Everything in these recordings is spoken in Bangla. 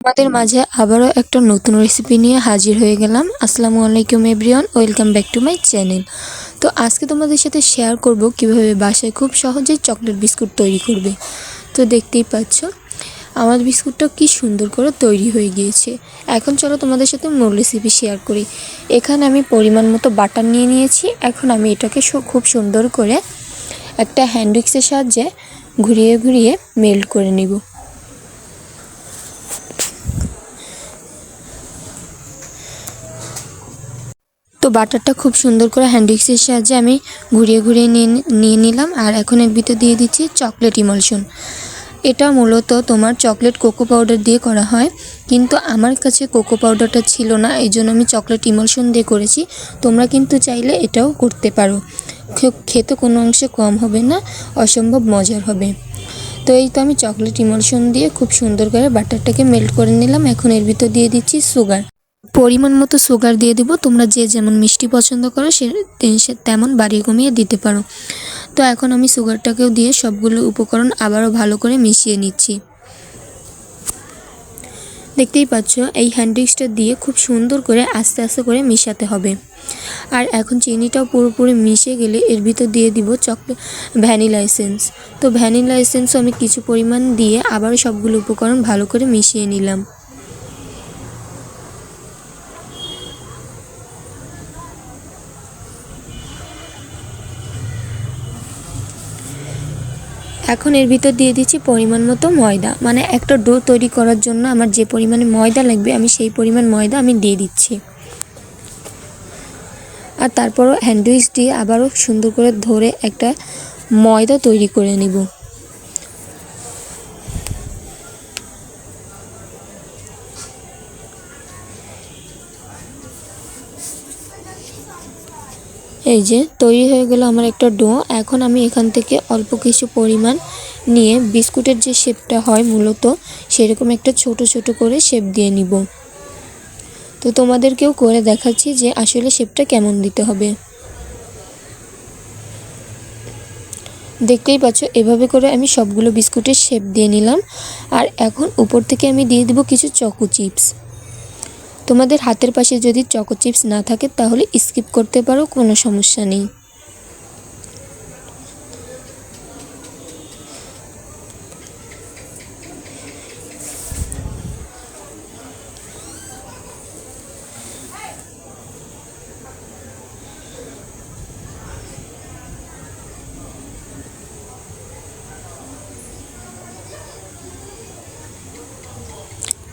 আমাদের মাঝে আবারও একটা নতুন রেসিপি নিয়ে হাজির হয়ে গেলাম। আসসালামু আলাইকুম everyone, welcome back to my channel. তো আজকে তোমাদের সাথে শেয়ার করব কিভাবে বাসায় খুব সহজেই চকলেট বিস্কুট তৈরি করবে। তো দেখতেই পাচ্ছ আমার বিস্কুটটা কি সুন্দর করে তৈরি হয়ে গিয়েছে। এখন চলো তোমাদের সাথে মূল রেসিপি শেয়ার করি। এখানে আমি পরিমাণ মতো বাটার নিয়ে নিয়েছি। এখন আমি এটাকে খুব সুন্দর করে একটা হ্যান্ড উইক্সের সাহায্যে ঘুরিয়ে ঘুরিয়ে মেল্ট করে নিব। তো বাটারটা খুব সুন্দর করে হ্যান্ড উইক্সের সাহায্যে আমি ঘুরিয়ে ঘুরিয়ে নিয়ে নিলাম। আর এখন এর ভিতরে দিয়ে দিচ্ছি চকলেট ইমলশন। এটা মূলত তোমার চকলেট কোকো পাউডার দিয়ে করা হয়, কিন্তু আমার কাছে কোকো পাউডারটা ছিল না, এই জন্য আমি চকলেট ইমলশন দিয়ে করেছি। তোমরা কিন্তু চাইলে এটাও করতে পারো, খেতে কোনো অংশে কম হবে না, অসম্ভব মজার হবে। তো এই তো আমি চকলেট ইমলশন দিয়ে খুব সুন্দর করে বাটারটাকে মেল্ট করে নিলাম। এখন এর ভিতর দিয়ে দিচ্ছি সুগার। পরিমাণ মতো সুগার দিয়ে দিব। তোমরা যে যেমন মিষ্টি পছন্দ করো সে তেমন বাড়িয়ে কমিয়ে দিতে পারো। তো এখন আমি সুগারটাকেও দিয়ে সবগুলো উপকরণ আবারও ভালো করে মিশিয়ে নিচ্ছি। দেখতেই পাচ্ছ এই হ্যান্ড উইক্সটা দিয়ে খুব সুন্দর করে আস্তে আস্তে করে মিশাতে হবে। আর এখন চিনিটাও পুরোপুরি মিশে গেলে এর ভিতর দিয়ে দিব ভ্যানিলা এসেন্স। তো ভ্যানিলা এসেন্সও আমি কিছু পরিমাণ দিয়ে আবারও সবগুলো উপকরণ ভালো করে মিশিয়ে নিলাম। এখন এর ভিতর দিয়ে দিচ্ছি পরিমাণ মতো ময়দা। মানে একটা ডো তৈরি করার জন্য আমার যে পরিমাণে ময়দা লাগবে আমি সেই পরিমাণ ময়দা আমি দিয়ে দিচ্ছি। আর তারপরও হ্যান্ড উইক্স দিয়ে আবারও সুন্দর করে ধরে একটা ময়দা তৈরি করে নিব। এই যে তৈরি হয়ে গেল আমার একটা ডো। এখন আমি এখান থেকে অল্প কিছু পরিমাণ নিয়ে বিস্কুটের যে শেপটা হয় মূলত সেরকম একটা ছোট ছোট করে শেপ দিয়ে নিব। তো তোমাদেরকেও করে দেখাচ্ছি যে আসলে শেপটা কেমন দিতে হবে। দেখতেই পাচ্ছ এভাবে করে আমি সবগুলো বিস্কুটের শেপ দিয়ে নিলাম। আর এখন উপর থেকে আমি দিয়ে দিব কিছু চকো চিপস। তোমাদের হাতের পাশে যদি চকো চিপস না থাকে তাহলে স্কিপ করতে পারো, কোনো সমস্যা নেই।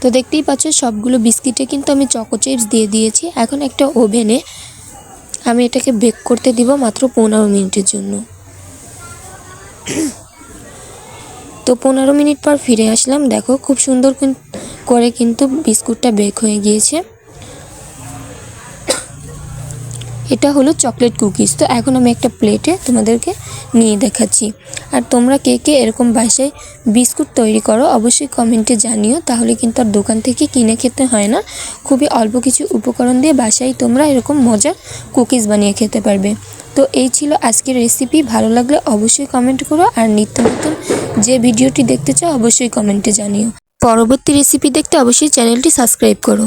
তো দেখতেই পাচ্ছ সবগুলো বিস্কিটে কিন্তু আমি চকো চিপস দিয়ে দিয়েছি। এখন একটা ওভেনে আমি এটাকে বেক করতে দিব মাত্র 15 মিনিটের জন্য। তো 15 মিনিট পর ফিরে আসলাম। দেখো খুব সুন্দর করে কিন্তু বিস্কুটটা বেক হয়ে গিয়েছে। এটা হলো চকলেট কুকিজ। তো এখন আমি একটা প্লেটে তোমাদেরকে নিয়ে দেখাচ্ছি। আর তোমরা কে কে এরকম বাসায় বিস্কুট তৈরি করো অবশ্যই কমেন্টে জানিও, তাহলে কিন্তু আর দোকান থেকে কিনে খেতে হয় না। খুবই অল্প কিছু উপকরণ দিয়ে বাসায় তোমরা এরকম মজার কুকিজ বানিয়ে খেতে পারবে। তো এই ছিল আজকের রেসিপি। ভালো লাগলে অবশ্যই কমেন্ট করো, আর নিত্য নতুন যে ভিডিওটি দেখতে চাও অবশ্যই কমেন্টে জানিও। পরবর্তী রেসিপি দেখতে অবশ্যই চ্যানেলটি সাবস্ক্রাইব করো।